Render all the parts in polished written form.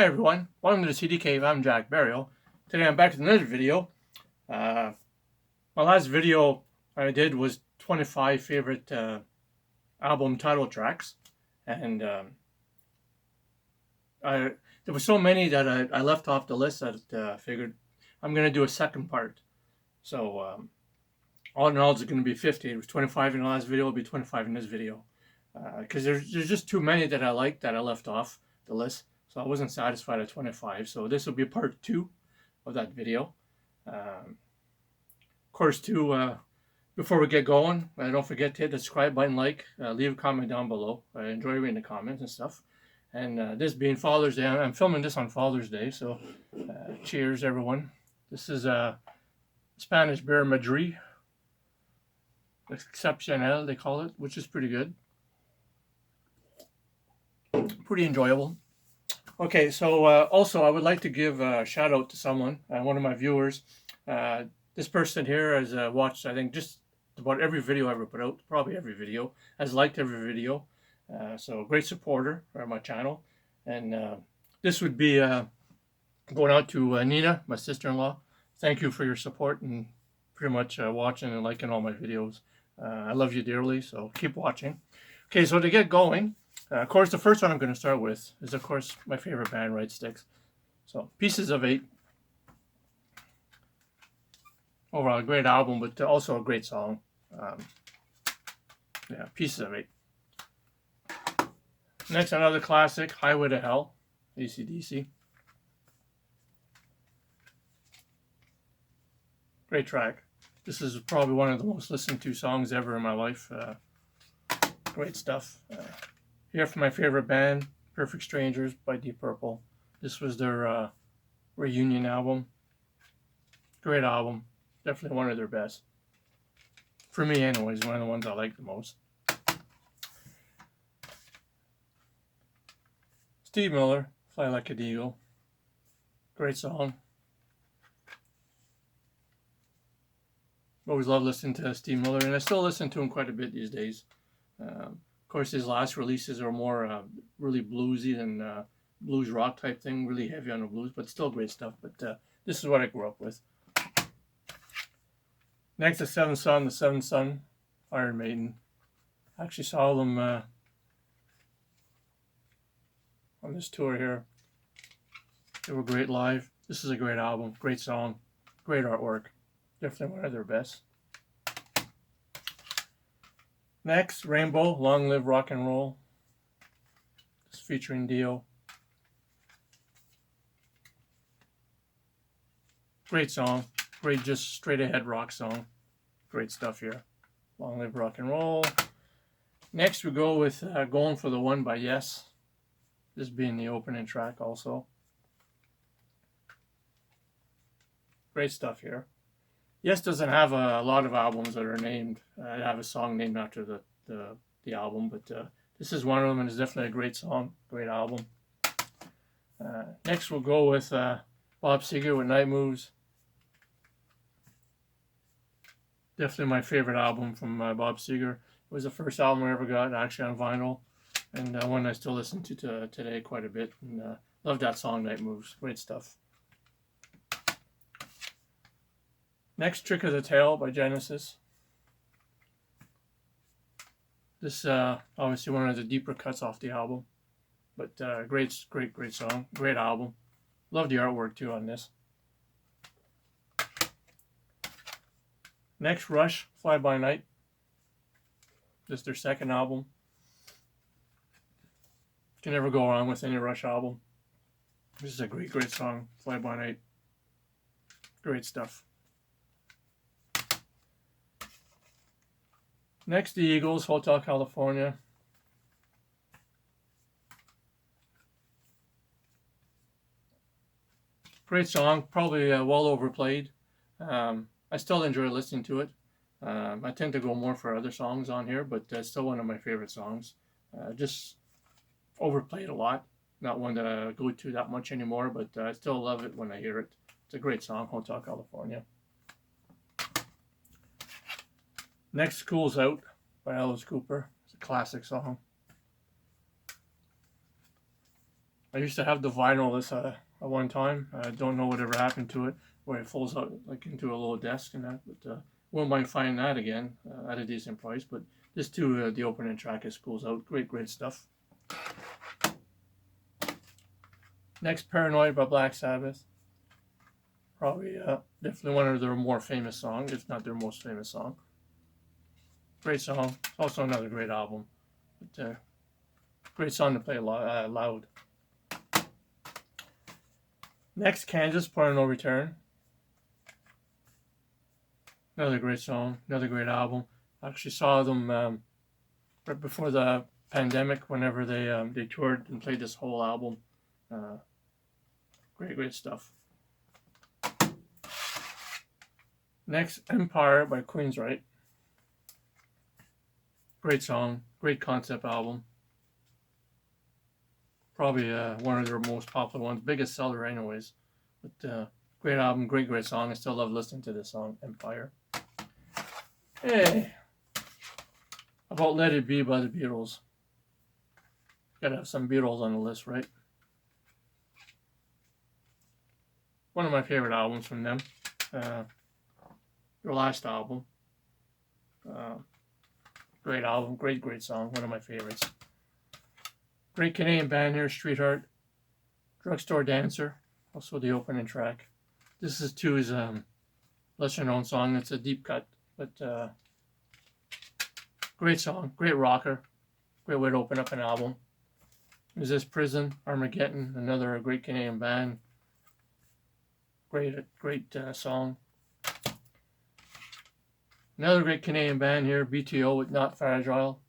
Hi everyone, welcome to the CD Cave. I'm Jack Burial. Today I'm back with another video. My last video I did was 25 favorite album title tracks, and there were so many that I left off the list that I figured I'm going to do a second part. So all in all it's going to be 50. It was 25 in the last video, it'll be 25 in this video. Because there's just too many that I liked that I left off the list. So I wasn't satisfied at 25. So this will be part 2 of that video. Of course, too, before we get going, don't forget to hit the subscribe button, leave a comment down below. I enjoy reading the comments and stuff. And this being Father's Day, I'm filming this on Father's Day. So cheers, everyone. This is Spanish beer Madrid. Excepcional, they call it, which is pretty good. Pretty enjoyable. Okay, so also I would like to give a shout out to someone, one of my viewers. This person here has watched, I think, just about every video I ever put out, probably every video, has liked every video. So great supporter of my channel. And this would be going out to Nina, my sister-in-law. Thank you for your support and pretty much watching and liking all my videos. I love you dearly, so keep watching. Okay, so to get going, of course, the first one I'm going to start with is, of course, my favorite band, Right Sticks. So, Pieces of 8. Overall, a great album, but also a great song. Yeah, Pieces of 8. Next, another classic, Highway to Hell, AC/DC. Great track. This is probably one of the most listened to songs ever in my life. Great stuff. Here for my favorite band, Perfect Strangers by Deep Purple. This was their reunion album. Great album. Definitely one of their best. For me anyways, one of the ones I like the most. Steve Miller, Fly Like an Eagle. Great song. Always love listening to Steve Miller, and I still listen to him quite a bit these days. Of course, his last releases are more really bluesy than blues rock type thing, really heavy on the blues, but still great stuff. But this is what I grew up with. Next, the Seventh Son, Iron Maiden. I actually saw them on this tour here. They were great live. This is a great album, great song, great artwork. Definitely one of their best. Next, Rainbow, Long Live Rock and Roll. It's featuring Dio. Great song. Great, just straight ahead rock song. Great stuff here. Long Live Rock and Roll. Next, we go with Going for the One by Yes. This being the opening track also. Great stuff here. Yes doesn't have a lot of albums that are named. I have a song named after the album, but this is one of them, and it's definitely a great song, great album. Next, we'll go with Bob Seger with Night Moves. Definitely my favorite album from Bob Seger. It was the first album I ever got, actually on vinyl, and one I still listen to today quite a bit. And love that song, Night Moves. Great stuff. Next, Trick of the Tail by Genesis. This obviously one of the deeper cuts off the album, but great song, great album. Love the artwork too on this. Next, Rush, Fly By Night. This is their second album. Can never go wrong with any Rush album. This is a great song, Fly By Night. Great stuff. Next, the Eagles, Hotel California. Great song, probably well overplayed. I still enjoy listening to it. I tend to go more for other songs on here, but still one of my favorite songs. Just overplayed a lot. Not one that I go to that much anymore, but I still love it when I hear it. It's a great song, Hotel California. Next, School's Out by Alice Cooper. It's a classic song. I used to have the vinyl this at one time. I don't know whatever happened to it, where it folds out like into a little desk and that. But won't mind finding that again at a decent price. But this too, the opening track is pulls out. Great stuff. Next, Paranoid by Black Sabbath. Probably definitely one of their more famous songs, if not their most famous song. Great song. It's also another great album. But great song to play loud. Next, Kansas, Point of No Return. Another great song, another great album. I actually saw them right before the pandemic, whenever they toured and played this whole album. Great stuff. Next, Empire by Queensryche. Great song, great concept album. Probably one of their most popular ones, biggest seller anyways. But great album, great song. I still love listening to this song, Empire. Hey, about Let It Be by the Beatles. Gotta have some Beatles on the list, right? One of my favorite albums from them. Their last album. Great album, great song. One of my favorites. Great Canadian band here, Streetheart. Drugstore Dancer, also the opening track. This is too his lesser known song. It's a deep cut, but great song, great rocker, great way to open up an album. There's this Prison, Armageddon, another great Canadian band. Great song. Another great Canadian band here, BTO with Not Fragile.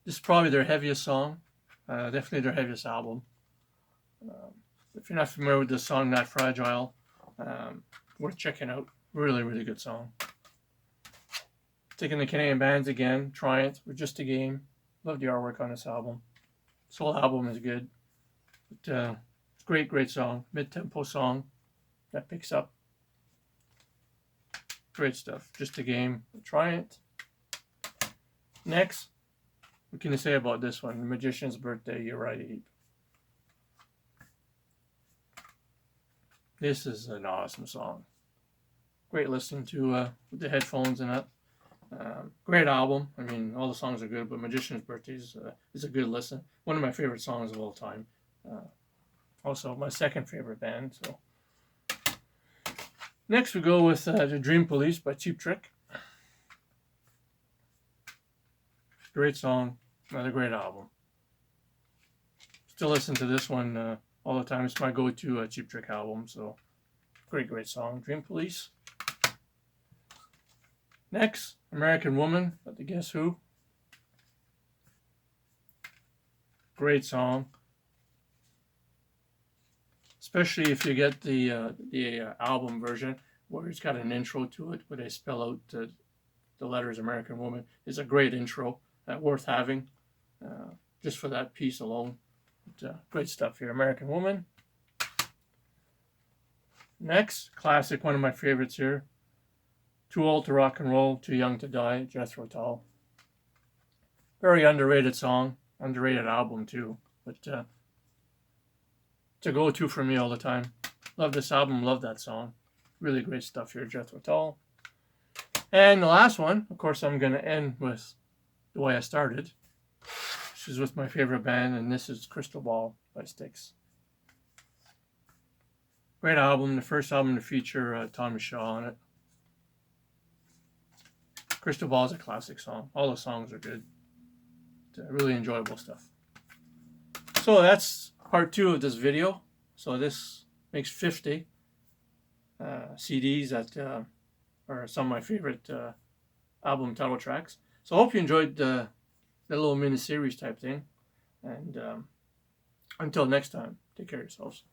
This is probably their heaviest song, definitely their heaviest album. If you're not familiar with the song Not Fragile, worth checking out. Really good song. Taking the Canadian bands again, Triumph with Just a Game. Love the artwork on this album. This whole album is good. But, great song, mid-tempo song that picks up. Great stuff. Just a Game. Triumph. Next, what can you say about this one? The Magician's Birthday, Uriah Heep. This is an awesome song. Great listening to with the headphones and that. Great album. I mean, all the songs are good, but Magician's Birthday is a good listen. One of my favorite songs of all time. Also, my second favorite band. So, next we go with The Dream Police by Cheap Trick. Great song. Another great album. Still listen to this one all the time. It's my go-to Cheap Trick album. So, great song. Dream Police. Next, American Woman by the Guess Who. Great song. Especially if you get the album version, where it's got an intro to it, where they spell out the letters American Woman. It's a great intro, worth having, just for that piece alone. But, great stuff here, American Woman. Next, classic, one of my favorites here. Too Old to Rock and Roll, Too Young to Die, Jethro Tull. Very underrated song, underrated album too. But it's a go-to for me all the time. Love this album, love that song. Really great stuff here, Jethro Tull. And the last one, of course, I'm going to end with the way I started. This is with my favorite band, and this is Crystal Ball by Styx. Great album, the first album to feature Tommy Shaw on it. Crystal Ball is a classic song. All the songs are good. Really enjoyable stuff. So that's part 2 of this video. So this makes 50 CDs that are some of my favorite album title tracks. So I hope you enjoyed the little mini series type thing. And until next time, take care of yourselves.